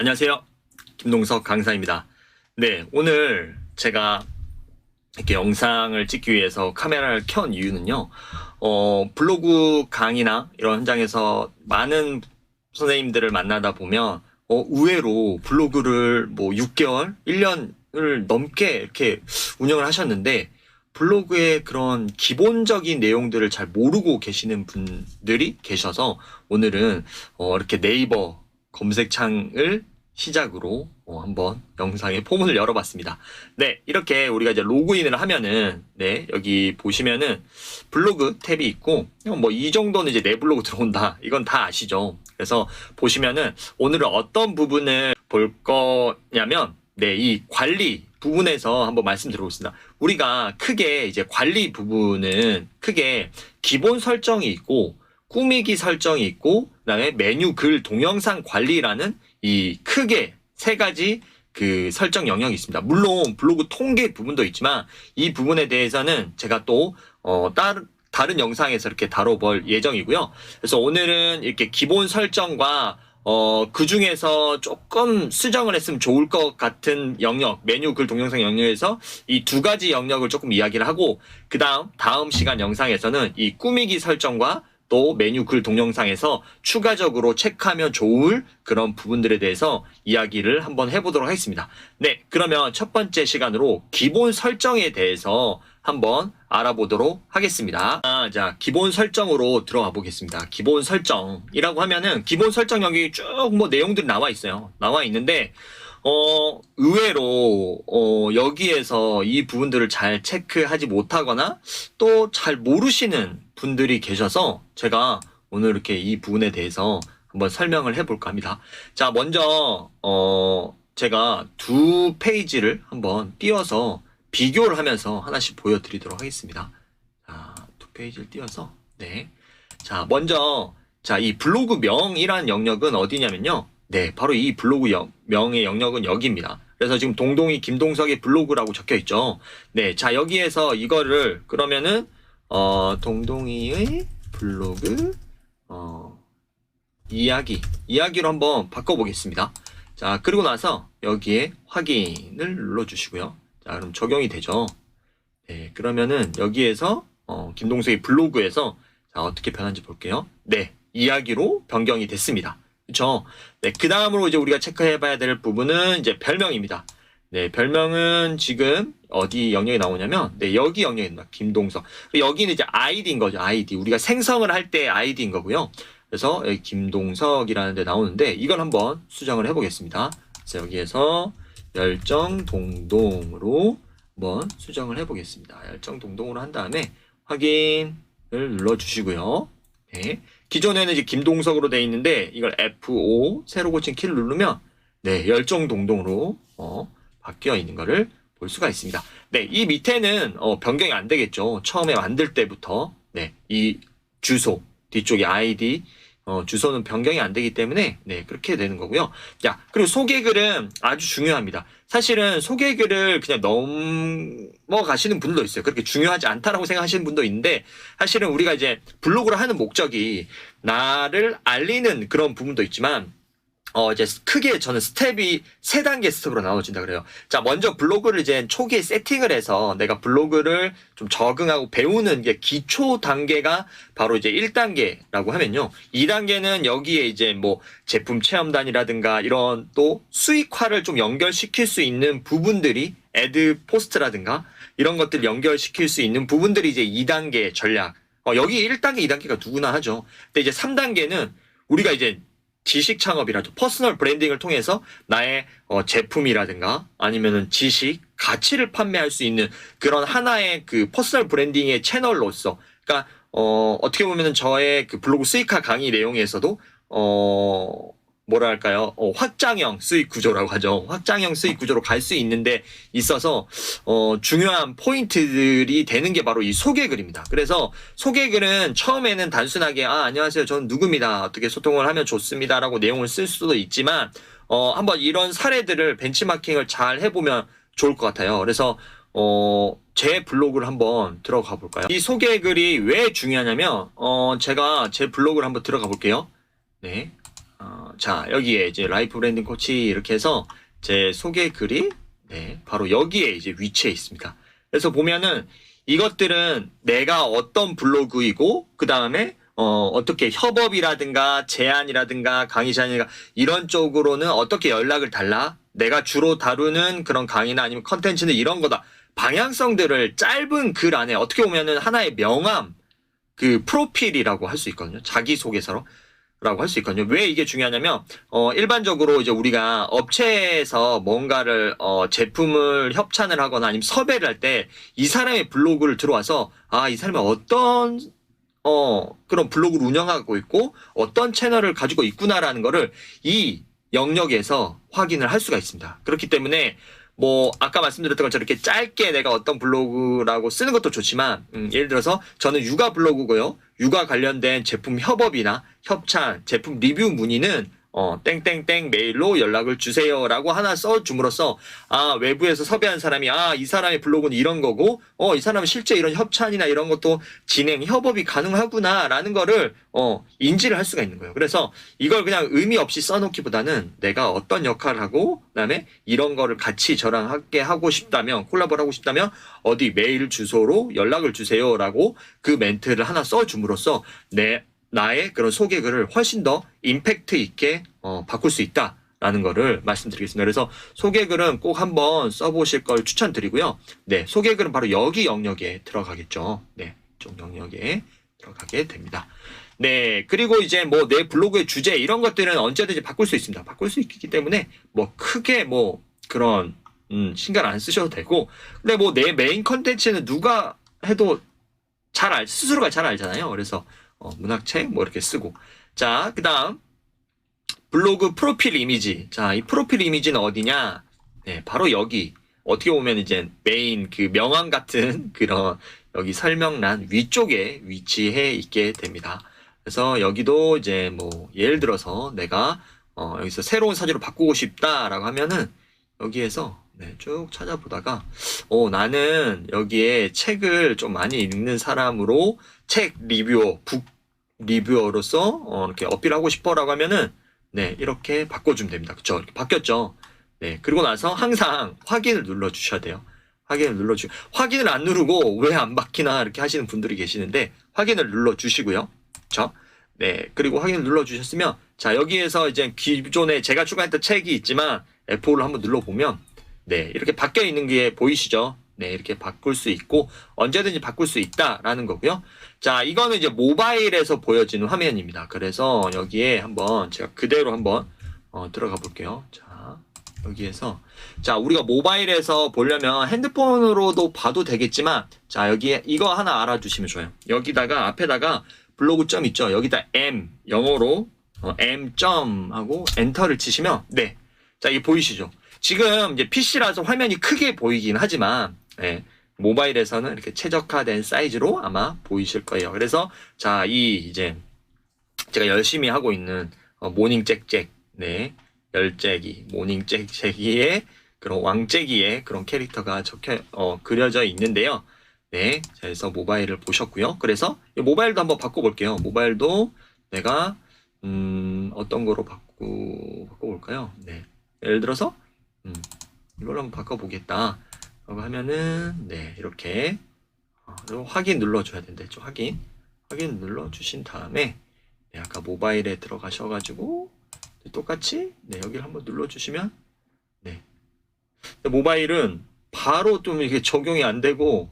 안녕하세요. 김동석 강사입니다. 네, 오늘 제가 이렇게 영상을 찍기 위해서 카메라를 켠 이유는요, 블로그 강의나 이런 현장에서 많은 선생님들을 만나다 보면, 의외로 블로그를 뭐 6개월, 1년을 넘게 이렇게 운영을 하셨는데, 블로그의 그런 기본적인 내용들을 잘 모르고 계시는 분들이 계셔서 오늘은 이렇게 네이버 검색창을 시작으로 한번 영상의 포문을 열어봤습니다. 네, 이렇게 우리가 이제 로그인을 하면은 네, 여기 보시면은 블로그 탭이 있고 뭐 이 정도는 이제 내 블로그 들어온다. 이건 다 아시죠? 그래서 보시면은 오늘은 어떤 부분을 볼 거냐면 네, 이 관리 부분에서 한번 말씀드려보겠습니다. 우리가 크게 이제 관리 부분은 크게 기본 설정이 있고 꾸미기 설정이 있고 그다음에 메뉴 글 동영상 관리라는 이 크게 세 가지 그 설정 영역이 있습니다. 물론 블로그 통계 부분도 있지만 이 부분에 대해서는 제가 또 다른 영상에서 이렇게 다뤄볼 예정이고요. 그래서 오늘은 이렇게 기본 설정과 그 중에서 조금 수정을 했으면 좋을 것 같은 영역, 메뉴 글 동영상 영역에서 이 두 가지 영역을 조금 이야기를 하고, 다음 시간 영상에서는 이 꾸미기 설정과 또 메뉴 글 동영상에서 추가적으로 체크하면 좋을 그런 부분들에 대해서 이야기를 한번 해보도록 하겠습니다. 네, 그러면 첫 번째 시간으로 기본 설정에 대해서 한번 알아보도록 하겠습니다. 자, 기본 설정으로 들어가 보겠습니다. 기본 설정이라고 하면은 기본 설정 여기 쭉 뭐 내용들이 나와 있어요. 나와 있는데 의외로 여기에서 이 부분들을 잘 체크하지 못하거나 또 잘 모르시는 분들이 계셔서 제가 오늘 이렇게 이 부분에 대해서 한번 설명을 해볼까 합니다. 자, 먼저 제가 두 페이지를 한번 띄워서 비교를 하면서 하나씩 보여드리도록 하겠습니다. 자, 두 페이지를 띄워서 네. 자, 먼저 이 블로그 명이라는 영역은 어디냐면요. 네, 바로 이 블로그 명의 영역은 여기입니다. 그래서 지금 동동이 김동석의 블로그라고 적혀 있죠. 네, 자, 여기에서 이거를 그러면은 동동이의 블로그 이야기로 한번 바꿔보겠습니다. 자, 그리고 나서 여기에 확인을 눌러주시고요. 자, 그럼 적용이 되죠. 네, 그러면은 여기에서 김동석의 블로그에서 자, 어떻게 변한지 볼게요. 네, 이야기로 변경이 됐습니다. 그쵸? 네, 그 다음으로 이제 우리가 체크해봐야 될 부분은 이제 별명입니다. 네, 별명은 지금 어디 영역에 나오냐면, 네, 여기 영역입니다. 김동석. 여기는 이제 아이디인 거죠, 아이디. 우리가 생성을 할 때 아이디인 거고요. 그래서 여기 김동석이라는 데 나오는데, 이걸 한번 수정을 해보겠습니다. 그래서 여기에서 열정동동으로 한번 수정을 해보겠습니다. 열정동동으로 한 다음에 확인을 눌러주시고요. 네. 기존에는 이제 김동석으로 되어 있는데 이걸 F5 새로 고친 키를 누르면 네, 열정동동으로 바뀌어 있는 거를 볼 수가 있습니다. 네, 이 밑에는 변경이 안 되겠죠. 처음에 만들 때부터 네, 이 주소 뒤쪽에 아이디 주소는 변경이 안 되기 때문에 네, 그렇게 되는 거고요. 자, 그리고 소개글은 아주 중요합니다. 사실은 소개글을 그냥 넘어가시는 분도 있어요. 그렇게 중요하지 않다라고 생각하시는 분도 있는데 사실은 우리가 이제 블로그를 하는 목적이 나를 알리는 그런 부분도 있지만 이제 크게 저는 스텝이 3단계 스텝으로 나눠진다 그래요. 자, 먼저 블로그를 이제 초기에 세팅을 해서 내가 블로그를 좀 적응하고 배우는 게 기초 단계가 바로 이제 1단계라고 하면요. 2단계는 여기에 이제 뭐 제품 체험단이라든가 이런 또 수익화를 좀 연결시킬 수 있는 부분들이 애드 포스트라든가 이런 것들 연결시킬 수 있는 부분들이 이제 2단계 전략. 여기 1단계, 2단계가 누구나 하죠. 근데 이제 3단계는 우리가 이제 지식 창업이라도 퍼스널 브랜딩을 통해서 나의 제품이라든가 아니면은 지식, 가치를 판매할 수 있는 그런 하나의 그 퍼스널 브랜딩의 채널로서 그러니까 어떻게 보면은 저의 그 블로그 수익화 강의 내용에서도 뭐랄까요? 확장형 수익 구조라고 하죠. 확장형 수익 구조로 갈 수 있는데 있어서 중요한 포인트들이 되는 게 바로 이 소개글입니다. 그래서 소개글은 처음에는 단순하게 안녕하세요. 저는 누구입니다. 어떻게 소통을 하면 좋습니다라고 내용을 쓸 수도 있지만 한번 이런 사례들을 벤치마킹을 잘 해보면 좋을 것 같아요. 그래서 제 블로그를 한번 들어가 볼까요? 이 소개글이 왜 중요하냐면 제가 제 블로그를 한번 들어가 볼게요. 네. 자, 여기에 이제 라이프 브랜딩 코치 이렇게 해서 제 소개 글이 네, 바로 여기에 이제 위치해 있습니다. 그래서 보면은 이것들은 내가 어떤 블로그이고 그 다음에 어떻게 협업이라든가 제안이라든가 강의 제안이라든가 이런 쪽으로는 어떻게 연락을 달라? 내가 주로 다루는 그런 강의나 아니면 컨텐츠는 이런 거다. 방향성들을 짧은 글 안에 어떻게 보면은 하나의 명함, 그 프로필이라고 할 수 있거든요. 자기소개서로. 라고 할 수 있거든요. 왜 이게 중요하냐면, 일반적으로 이제 우리가 업체에서 뭔가를, 제품을 협찬을 하거나 아니면 섭외를 할 때 이 사람의 블로그를 들어와서, 이 사람이 어떤, 그런 블로그를 운영하고 있고 어떤 채널을 가지고 있구나라는 거를 이 영역에서 확인을 할 수가 있습니다. 그렇기 때문에 뭐 아까 말씀드렸던 것처럼 이렇게 짧게 내가 어떤 블로그라고 쓰는 것도 좋지만 예를 들어서 저는 육아 블로그고요. 육아 관련된 제품 협업이나 협찬, 제품 리뷰 문의는 땡땡땡 메일로 연락을 주세요라고 하나 써줌으로써 외부에서 섭외한 사람이 이 사람의 블로그는 이런 거고 이 사람은 실제 이런 협찬이나 이런 것도 진행 협업이 가능하구나라는 거를 인지를 할 수가 있는 거예요. 그래서 이걸 그냥 의미 없이 써놓기보다는 내가 어떤 역할을 하고 그다음에 이런 거를 같이 저랑 함께 하고 싶다면 콜라보를 하고 싶다면 어디 메일 주소로 연락을 주세요라고 그 멘트를 하나 써줌으로써 나의 그런 소개글을 훨씬 더 임팩트 있게 바꿀 수 있다라는 거를 말씀드리겠습니다. 그래서 소개글은 꼭 한번 써보실 걸 추천드리고요. 네, 소개글은 바로 여기 영역에 들어가겠죠. 네, 이쪽 영역에 들어가게 됩니다. 네, 그리고 이제 뭐 내 블로그의 주제 이런 것들은 언제든지 바꿀 수 있습니다. 바꿀 수 있기 때문에 뭐 크게 뭐 그런 신경 안 쓰셔도 되고, 근데 뭐 내 메인 컨텐츠는 누가 해도 스스로가 잘 알잖아요. 그래서 문학책 뭐 이렇게 쓰고. 자, 그 다음 블로그 프로필 이미지. 자, 이 프로필 이미지는 어디냐? 네, 바로 여기. 어떻게 보면 이제 메인 그 명함 같은 그런 여기 설명란 위쪽에 위치해 있게 됩니다. 그래서 여기도 이제 뭐 예를 들어서 내가 여기서 새로운 사진으로 바꾸고 싶다라고 하면은 여기에서 네, 쭉 찾아보다가 나는 여기에 책을 좀 많이 읽는 사람으로 책 리뷰어, 북 리뷰어로서 이렇게 어필하고 싶어라고 하면은 네, 이렇게 바꿔주면 됩니다. 그쵸? 이렇게 바뀌었죠? 네, 그리고 나서 항상 확인을 눌러 주셔야 돼요. 확인을 안 누르고 왜 안 바뀌나 이렇게 하시는 분들이 계시는데 확인을 눌러 주시고요. 그쵸? 네, 그리고 확인을 눌러 주셨으면 자, 여기에서 이제 기존에 제가 추가했던 책이 있지만 F5를 한번 눌러보면 네, 이렇게 바뀌어 있는 게 보이시죠? 네, 이렇게 바꿀 수 있고 언제든지 바꿀 수 있다라는 거고요. 자, 이거는 이제 모바일에서 보여지는 화면입니다. 그래서 여기에 한번 제가 그대로 한번 들어가 볼게요. 자, 여기에서 자, 우리가 모바일에서 보려면 핸드폰으로도 봐도 되겠지만 자, 여기에 이거 하나 알아두시면 좋아요. 여기다가 앞에다가 블로그 점 있죠? 여기다 M 영어로 M 점 하고 엔터를 치시면 네, 자, 이게 보이시죠? 지금 이제 PC라서 화면이 크게 보이긴 하지만 네, 모바일에서는 이렇게 최적화된 사이즈로 아마 보이실 거예요. 그래서 자, 이제 제가 열심히 하고 있는 모닝 짹짹, 네, 열짹이, 모닝 짹짹이의 그런 왕짹이의 그런 캐릭터가 그려져 있는데요. 네, 자, 그래서 모바일을 보셨고요. 그래서 모바일도 한번 바꿔볼게요. 모바일도 내가 어떤 거로 바꿔볼까요? 네, 예를 들어서 이걸로 한번 바꿔보겠다 라고 하면은 네, 이렇게 그리고 확인 눌러줘야 된대죠. 확인 눌러주신 다음에 네, 아까 모바일에 들어가셔가지고 똑같이 네, 여기를 한번 눌러주시면 네, 모바일은 바로 좀 이렇게 적용이 안 되고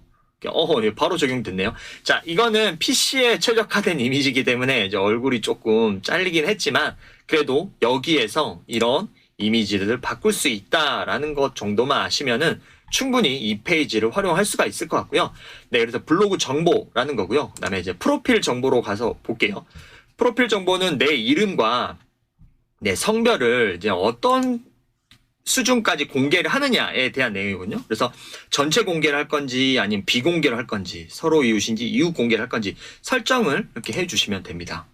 예, 바로 적용됐네요. 자, 이거는 PC에 최적화된 이미지이기 때문에 이제 얼굴이 조금 잘리긴 했지만 그래도 여기에서 이런 이미지를 바꿀 수 있다라는 것 정도만 아시면은 충분히 이 페이지를 활용할 수가 있을 것 같고요. 네, 그래서 블로그 정보라는 거고요. 그다음에 이제 프로필 정보로 가서 볼게요. 프로필 정보는 내 이름과 내 성별을 이제 어떤 수준까지 공개를 하느냐에 대한 내용이거든요. 그래서 전체 공개를 할 건지 아니면 비공개를 할 건지 서로 이웃인지 이웃 공개를 할 건지 설정을 이렇게 해주시면 됩니다.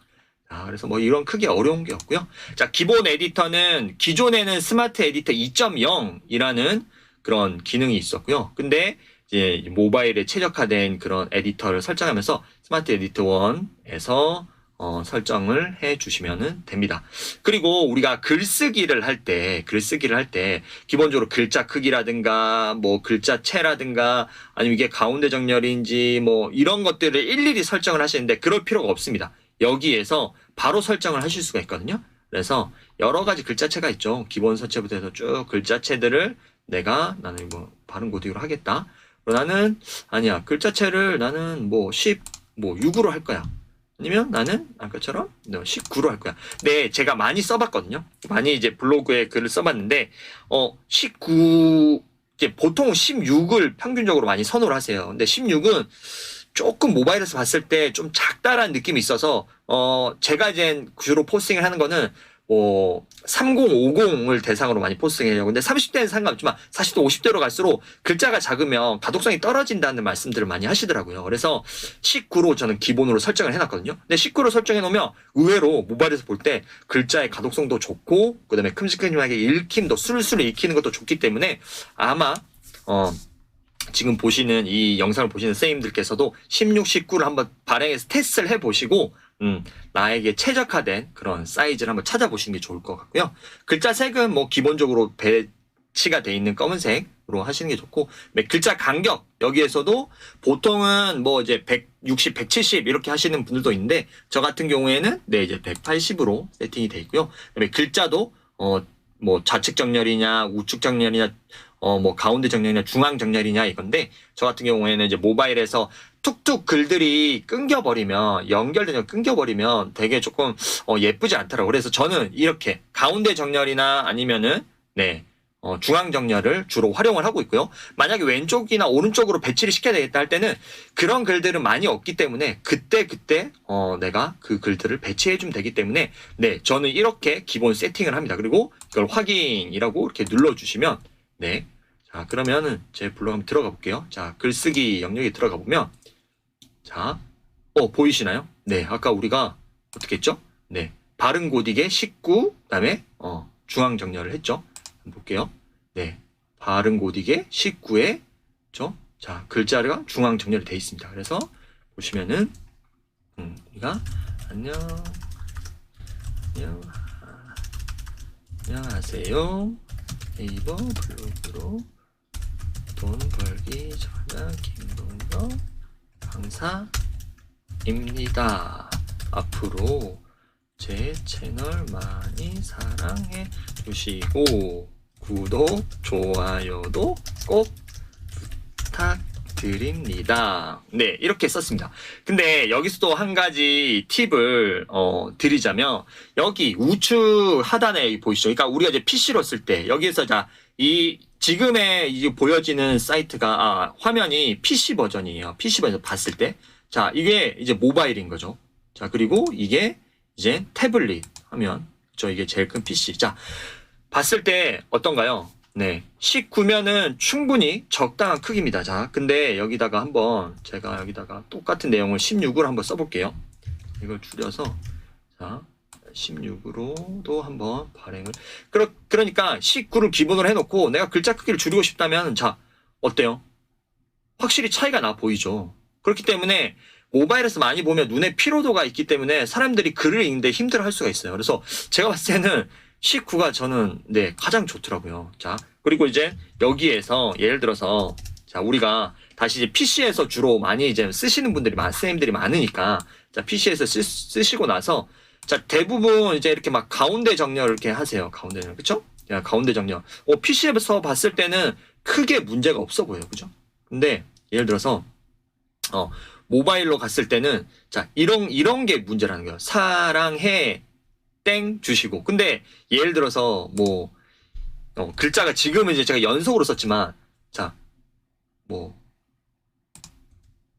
자, 그래서 뭐 이런 크게 어려운 게 없고요. 자, 기본 에디터는 기존에는 스마트 에디터 2.0이라는 그런 기능이 있었고요. 근데 이제 모바일에 최적화된 그런 에디터를 설정하면서 스마트 에디터 1에서 설정을 해 주시면 됩니다. 그리고 우리가 글쓰기를 할 때 기본적으로 글자 크기라든가 뭐 글자체라든가 아니면 이게 가운데 정렬인지 뭐 이런 것들을 일일이 설정을 하시는데 그럴 필요가 없습니다. 여기에서 바로 설정을 하실 수가 있거든요. 그래서 여러 가지 글자체가 있죠. 기본 서체부터 해서 쭉 글자체들을 나는 뭐 발음 고딕으로 하겠다. 나는 아니야, 글자체를 나는 뭐 6으로 할 거야. 아니면 나는 아까처럼 19로 할 거야. 네, 제가 많이 써봤거든요. 많이 이제 블로그에 글을 써봤는데 19 이제 보통 16을 평균적으로 많이 선호를 하세요. 근데 16은 조금 모바일에서 봤을 때 좀 작다라는 느낌이 있어서 제가 이제 주로 포스팅을 하는 거는 3050을 대상으로 많이 포스팅해요. 근데 30대는 상관없지만 40대, 50대로 갈수록 글자가 작으면 가독성이 떨어진다는 말씀들을 많이 하시더라고요. 그래서 19로 저는 기본으로 설정을 해놨거든요. 근데 19로 설정해 놓으면 의외로 모바일에서 볼 때 글자의 가독성도 좋고 그다음에 큼직큼하게 읽힘도 술술 읽히는 것도 좋기 때문에 아마 지금 보시는 이 영상을 보시는 선생님들께서도 16, 19를 한번 발행해서 테스트를 해보시고 나에게 최적화된 그런 사이즈를 한번 찾아보시는 게 좋을 것 같고요. 글자 색은 뭐 기본적으로 배치가 돼 있는 검은색으로 하시는 게 좋고 글자 간격 여기에서도 보통은 뭐 이제 160, 170 이렇게 하시는 분들도 있는데 저 같은 경우에는 이제 180으로 세팅이 돼 있고요. 그다음에 글자도 뭐 좌측 정렬이냐 우측 정렬이냐 뭐 가운데 정렬이냐 중앙 정렬이냐 이건데 저 같은 경우에는 이제 모바일에서 툭툭 글들이 끊겨버리면 되게 조금 예쁘지 않더라고요. 그래서 저는 이렇게 가운데 정렬이나 아니면은 중앙 정렬을 주로 활용을 하고 있고요. 만약에 왼쪽이나 오른쪽으로 배치를 시켜야 되겠다 할 때는 그런 글들은 많이 없기 때문에 그때 내가 그 글들을 배치해 주면 되기 때문에 저는 이렇게 기본 세팅을 합니다. 그리고 이걸 확인이라고 이렇게 눌러주시면 자, 그러면은 제 블로그 한번 들어가 볼게요. 자, 글쓰기 영역에 들어가 보면 자, 보이시나요? 아까 우리가 어떻게 했죠? 발음 고딕에 19, 그다음에 중앙 정렬을 했죠. 한번 볼게요. 발음 고딕에 19에 자, 글자가 중앙 정렬이 되어 있습니다. 그래서 보시면은 우리가 안녕하세요. 네이버 블로그로 돈 벌기 전략 김동석 강사입니다. 앞으로 제 채널 많이 사랑해 주시고 구독, 좋아요도 꼭 부탁드립니다. 이렇게 썼습니다. 근데 여기서도 한 가지 팁을 드리자면 여기 우측 하단에 보이시죠? 그러니까 우리가 이제 PC로 쓸 때 여기에서 지금의 이제 보여지는 사이트가 화면이 PC 버전이에요. PC 버전 봤을 때 자, 이게 이제 모바일인 거죠. 자, 그리고 이게 이제 태블릿 화면. 이게 제일 큰 PC. 자, 봤을 때 어떤가요? 19면은 충분히 적당한 크기입니다. 자, 근데 여기다가 제가 여기다가 똑같은 내용을 16으로 한번 써볼게요. 이걸 줄여서, 자, 16으로도 한번 발행을. 그러니까 19를 기본으로 해놓고 내가 글자 크기를 줄이고 싶다면, 자, 어때요? 확실히 차이가 나 보이죠? 그렇기 때문에 모바일에서 많이 보면 눈에 피로도가 있기 때문에 사람들이 글을 읽는데 힘들어 할 수가 있어요. 그래서 제가 봤을 때는 19가 저는 가장 좋더라고요. 자, 그리고 이제 여기에서 예를 들어서 자, 우리가 다시 이제 PC에서 주로 많이 이제 쓰시는 분들이 선생님들이 많으니까 자, PC에서 쓰시고 나서 자, 대부분 이제 이렇게 막 가운데 정렬 이렇게 하세요. 가운데 정렬. 그쵸? 자, 가운데 정렬. PC에서 봤을 때는 크게 문제가 없어 보여요. 그죠? 근데 예를 들어서 모바일로 갔을 때는 자, 이런 게 문제라는 거예요. 사랑해 땡 주시고. 근데 예를 들어서 글자가 지금은 이제 제가 연속으로 썼지만 자,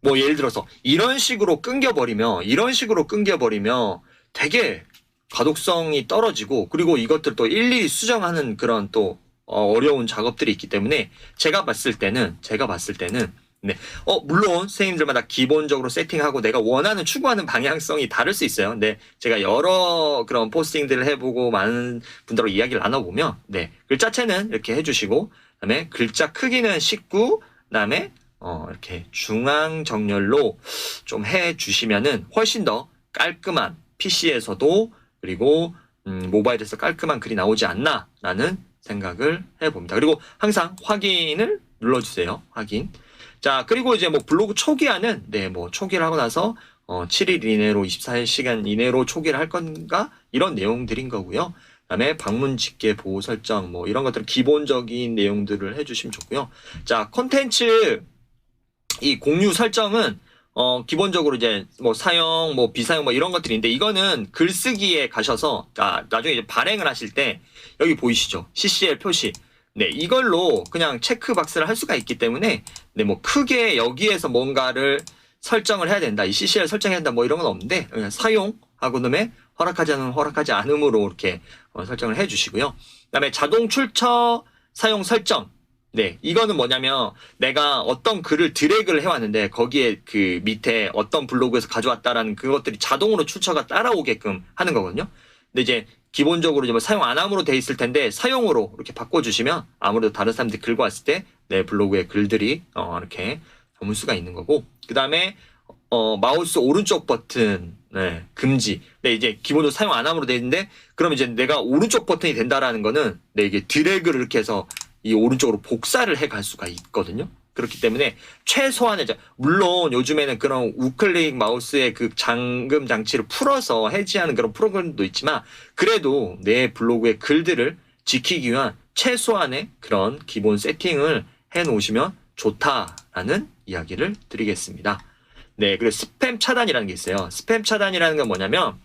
예를 들어서 이런 식으로 끊겨버리면 되게 가독성이 떨어지고 그리고 이것들 또 일일이 수정하는 그런 또 어려운 작업들이 있기 때문에 제가 봤을 때는 물론 선생님들마다 기본적으로 세팅하고 내가 원하는 추구하는 방향성이 다를 수 있어요. 근데 제가 여러 그런 포스팅들을 해보고 많은 분들하고 이야기를 나눠보면 글자체는 이렇게 해주시고 그다음에 글자 크기는 19 그다음에 이렇게 중앙 정렬로 좀 해주시면은 훨씬 더 깔끔한 PC에서도 그리고 모바일에서 깔끔한 글이 나오지 않나라는 생각을 해봅니다. 그리고 항상 확인을 눌러주세요. 확인. 자, 그리고 이제 뭐 블로그 초기화는 뭐 초기를 하고 나서 7일 이내로 24시간 이내로 초기를 할 건가 이런 내용들인 거고요. 그다음에 방문 집계 보호 설정 뭐 이런 것들 기본적인 내용들을 해주시면 좋고요. 자, 콘텐츠 이 공유 설정은 기본적으로 이제 뭐 사용, 뭐 비사용 뭐 이런 것들인데 이거는 글쓰기에 가셔서 나중에 이제 발행을 하실 때 여기 보이시죠? CCL 표시. 네, 이걸로 그냥 체크박스를 할 수가 있기 때문에 뭐 크게 여기에서 뭔가를 설정을 해야 된다. 이 CCL 설정해야 된다. 뭐 이런 건 없는데 그냥 사용하고 그다음에 허락하지 않음으로 이렇게 설정을 해 주시고요. 그다음에 자동 출처 사용 설정. 네, 이거는 뭐냐면 내가 어떤 글을 드래그를 해왔는데 거기에 그 밑에 어떤 블로그에서 가져왔다라는 그것들이 자동으로 출처가 따라오게끔 하는 거거든요. 근데 이제 기본적으로 이제 뭐 사용 안 함으로 돼 있을 텐데 사용으로 이렇게 바꿔주시면 아무래도 다른 사람들이 긁고 왔을 때 내 블로그에 글들이 이렇게 담을 수가 있는 거고 그 다음에 마우스 오른쪽 버튼 금지. 네, 이제 기본적으로 사용 안 함으로 돼 있는데 그럼 이제 내가 오른쪽 버튼이 된다라는 거는 이게 드래그를 이렇게 해서 이 오른쪽으로 복사를 해 갈 수가 있거든요. 그렇기 때문에 최소한의 물론 요즘에는 그런 우클릭 마우스의 그 잠금 장치를 풀어서 해지하는 그런 프로그램도 있지만 그래도 내 블로그의 글들을 지키기 위한 최소한의 그런 기본 세팅을 해 놓으시면 좋다라는 이야기를 드리겠습니다. 네, 그리고 스팸 차단이라는 게 있어요. 스팸 차단이라는 건 뭐냐면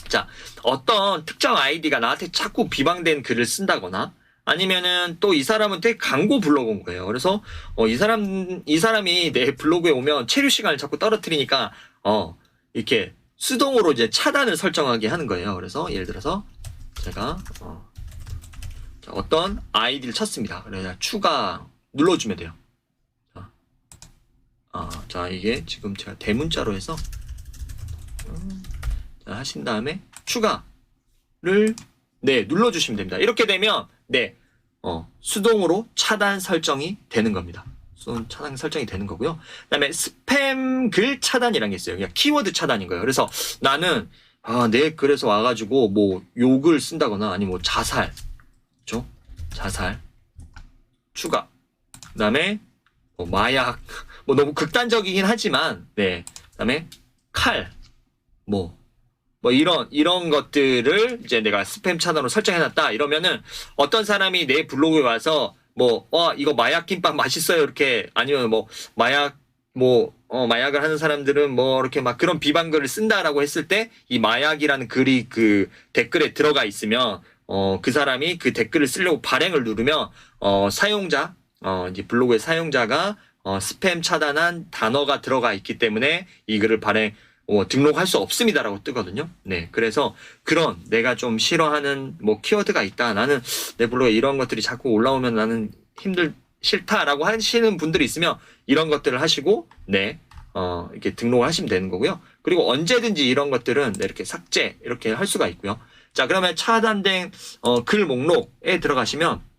자, 어떤 특정 아이디가 나한테 자꾸 비방된 글을 쓴다거나 아니면은 또 이 사람은 되게 광고 블로그 온 거예요. 그래서 이 사람이 내 블로그에 오면 체류 시간을 자꾸 떨어뜨리니까 이렇게 수동으로 이제 차단을 설정하게 하는 거예요. 그래서 예를 들어서 제가 어떤 아이디를 쳤습니다. 그래서 추가 눌러주면 돼요. 자, 이게 지금 제가 대문자로 해서 자, 하신 다음에 추가를 눌러주시면 됩니다. 이렇게 되면 수동으로 차단 설정이 되는 겁니다. 수동 차단 설정이 되는 거고요. 그다음에 스팸 글 차단이라는 게 있어요. 그냥 키워드 차단인 거예요. 그래서 나는 내 글에서 와가지고 뭐 욕을 쓴다거나 아니면 뭐 자살, 그렇죠? 자살 추가. 그다음에 뭐 마약, 뭐 너무 극단적이긴 하지만 그다음에 칼, 뭐 이런 것들을 이제 내가 스팸 차단으로 설정해놨다 이러면은 어떤 사람이 내 블로그에 와서 이거 마약 김밥 맛있어요 이렇게 아니면 마약을 하는 사람들은 뭐 이렇게 막 그런 비방글을 쓴다라고 했을 때 이 마약이라는 글이 그 댓글에 들어가 있으면 그 사람이 그 댓글을 쓰려고 발행을 누르면 사용자 이제 블로그의 사용자가 스팸 차단한 단어가 들어가 있기 때문에 이 글을 등록할 수 없습니다라고 뜨거든요. 네, 그래서 그런 내가 좀 싫어하는 키워드가 있다. 나는 내 블로그에 이런 것들이 자꾸 올라오면 나는 싫다라고 하시는 분들이 있으면 이런 것들을 하시고 이렇게 등록을 하시면 되는 거고요. 그리고 언제든지 이런 것들은 이렇게 삭제 이렇게 할 수가 있고요. 자, 그러면 차단된 글 목록에 들어가시면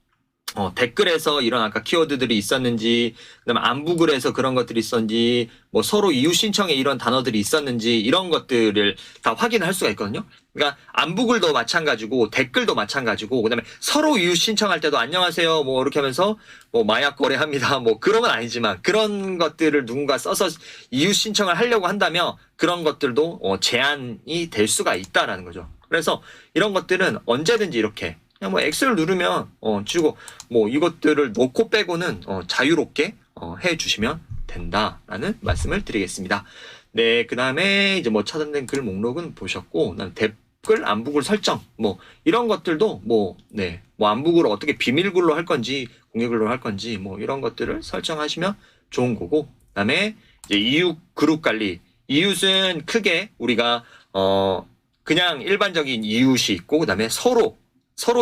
댓글에서 이런 아까 키워드들이 있었는지, 그다음에 안부글에서 그런 것들이 있었는지, 뭐 서로 이유 신청에 이런 단어들이 있었는지 이런 것들을 다 확인할 수가 있거든요. 그러니까 안부글도 마찬가지고 댓글도 마찬가지고, 그다음에 서로 이유 신청할 때도 안녕하세요 뭐 이렇게 하면서 뭐 마약 거래합니다 뭐 그런 건 아니지만 그런 것들을 누군가 써서 이유 신청을 하려고 한다면 그런 것들도 제한이 될 수가 있다라는 거죠. 그래서 이런 것들은 언제든지 이렇게 그냥 X를 누르면 지우고 이것들을 넣고 빼고는 자유롭게 해주시면 된다라는 말씀을 드리겠습니다. 네, 그 다음에 이제 차단된 글 목록은 보셨고, 그다음 댓글 안부글 설정 이런 것들도 안부글을 어떻게 비밀글로 할 건지 공개글로 할 건지 이런 것들을 설정하시면 좋은 거고, 그다음에 이제 이웃 그룹 관리. 이웃은 크게 우리가 그냥 일반적인 이웃이 있고 그다음에 서로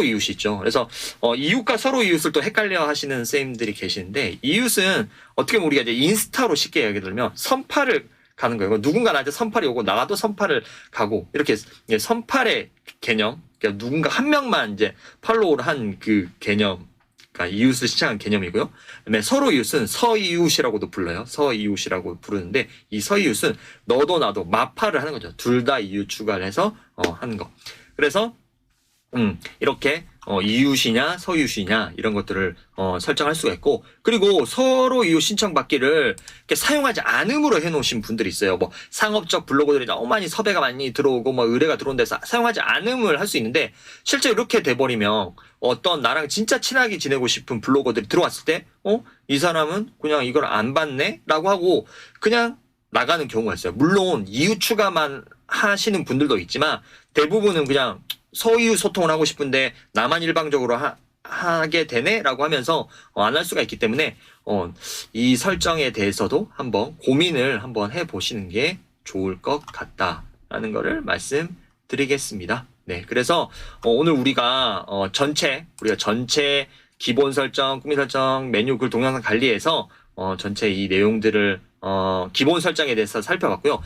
이웃이 있죠. 그래서 이웃과 서로 이웃을 또 헷갈려 하시는 쌤들이 계시는데, 이웃은 어떻게 보면 우리가 이제 인스타로 쉽게 얘기 들면 선팔을 가는 거예요. 누군가 나한테 선팔이 오고 나도 선팔을 가고 이렇게 선팔의 개념, 그러니까 누군가 한 명만 이제 팔로우를 한 그 개념 그러니까 이웃을 신청한 개념이고요. 그다음에 서로 이웃은 서이웃이라고도 불러요. 서이웃이라고 부르는데 이 서이웃은 너도 나도 마파를 하는 거죠. 둘 다 이웃 추가를 해서 하는 거. 그래서 이렇게 이웃이냐 서이웃이냐 이런 것들을 설정할 수가 있고, 그리고 서로 이웃 신청받기를 이렇게 사용하지 않음으로 해놓으신 분들이 있어요. 뭐 상업적 블로거들이 너무 많이 섭외가 많이 들어오고 뭐 의뢰가 들어온 데서 사용하지 않음을 할 수 있는데, 실제 이렇게 돼버리면 어떤 나랑 진짜 친하게 지내고 싶은 블로거들이 들어왔을 때 이 사람은 그냥 이걸 안 받네? 라고 하고 그냥 나가는 경우가 있어요. 물론 이웃 추가만 하시는 분들도 있지만 대부분은 그냥 서이웃 소통을 하고 싶은데 나만 일방적으로 하게 되네? 라고 하면서 안 할 수가 있기 때문에 이 설정에 대해서도 한번 고민을 한번 해보시는 게 좋을 것 같다라는 거를 말씀드리겠습니다. 네, 그래서 오늘 우리가 전체 기본 설정, 꾸미 설정, 메뉴 글 동영상 관리해서 전체 이 내용들을 기본 설정에 대해서 살펴봤고요.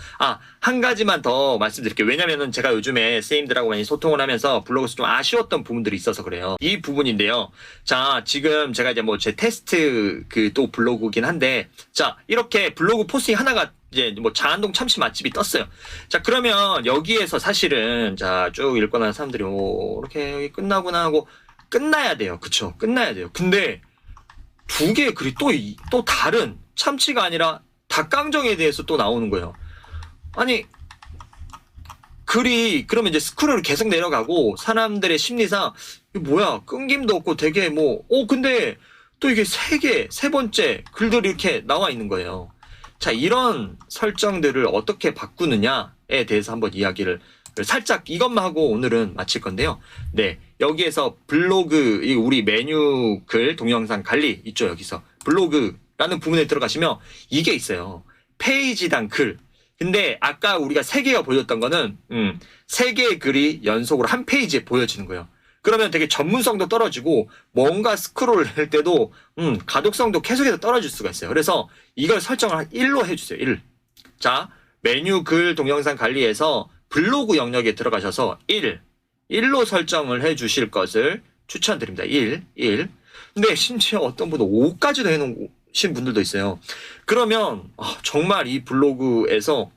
한 가지만 더 말씀드릴게요. 왜냐면은 제가 요즘에 선생님들하고 많이 소통을 하면서 블로그에서 좀 아쉬웠던 부분들이 있어서 그래요. 이 부분인데요. 자, 지금 제가 이제 뭐 제 테스트 또 블로그긴 한데, 자, 이렇게 블로그 포스팅 하나가 이제 뭐 자한동 참치 맛집이 떴어요. 자, 그러면 여기에서 사실은 자, 쭉 읽고 나서 사람들이 이렇게 여기 끝나구나 하고 끝나야 돼요. 그쵸? 끝나야 돼요. 근데 두 개의 글이 또 다른 참치가 아니라 닭강정에 대해서 또 나오는 거예요. 아니, 글이 그러면 이제 스크롤을 계속 내려가고 사람들의 심리상 이게 뭐야 끊김도 없고 되게 근데 또 이게 세 번째 글들이 이렇게 나와 있는 거예요. 자, 이런 설정들을 어떻게 바꾸느냐에 대해서 한번 이야기를 살짝 이것만 하고 오늘은 마칠 건데요. 네, 여기에서 블로그 우리 메뉴 글 동영상 관리 있죠. 여기서 블로그라는 부분에 들어가시면 이게 있어요. 페이지당 글. 근데 아까 우리가 3개가 보여줬던 거는 3개의 글이 연속으로 한 페이지에 보여지는 거예요. 그러면 되게 전문성도 떨어지고 뭔가 스크롤 할 때도 가독성도 계속해서 떨어질 수가 있어요. 그래서 이걸 설정을 1로 해주세요. 1. 자, 메뉴 글 동영상 관리에서 블로그 영역에 들어가셔서 1로 설정을 해주실 것을 추천드립니다. 1. 근데 심지어 어떤 분은 5까지도 해놓으신 분들도 있어요. 그러면 정말 이 블로그에서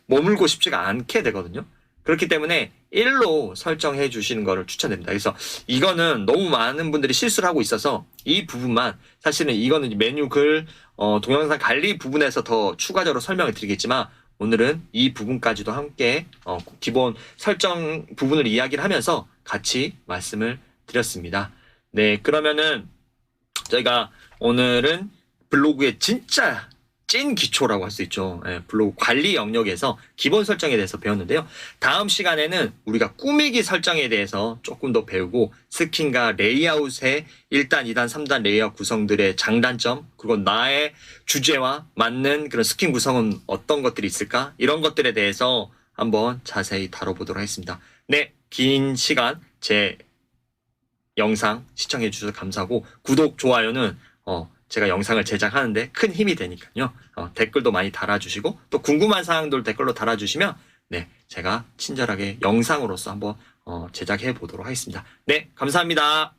머물고 싶지가 않게 되거든요. 그렇기 때문에 1로 설정해 주시는 거를 추천드립니다. 그래서 이거는 너무 많은 분들이 실수를 하고 있어서 이 부분만, 사실은 이거는 메뉴 글 동영상 관리 부분에서 더 추가적으로 설명을 드리겠지만 오늘은 이 부분까지도 함께 기본 설정 부분을 이야기를 하면서 같이 말씀을 드렸습니다. 네, 그러면은 저희가 오늘은 블로그의 진짜 찐 기초라고 할 수 있죠. 블로그 관리 영역에서 기본 설정에 대해서 배웠는데요. 다음 시간에는 우리가 꾸미기 설정에 대해서 조금 더 배우고, 스킨과 레이아웃의 1단, 2단, 3단 레이아웃 구성들의 장단점, 그리고 나의 주제와 맞는 그런 스킨 구성은 어떤 것들이 있을까? 이런 것들에 대해서 한번 자세히 다뤄보도록 하겠습니다. 네, 긴 시간 제 영상 시청해 주셔서 감사하고, 구독, 좋아요는 제가 영상을 제작하는데 큰 힘이 되니까요. 댓글도 많이 달아주시고 또 궁금한 사항들 댓글로 달아주시면 네, 제가 친절하게 영상으로서 한번 제작해 보도록 하겠습니다. 네, 감사합니다.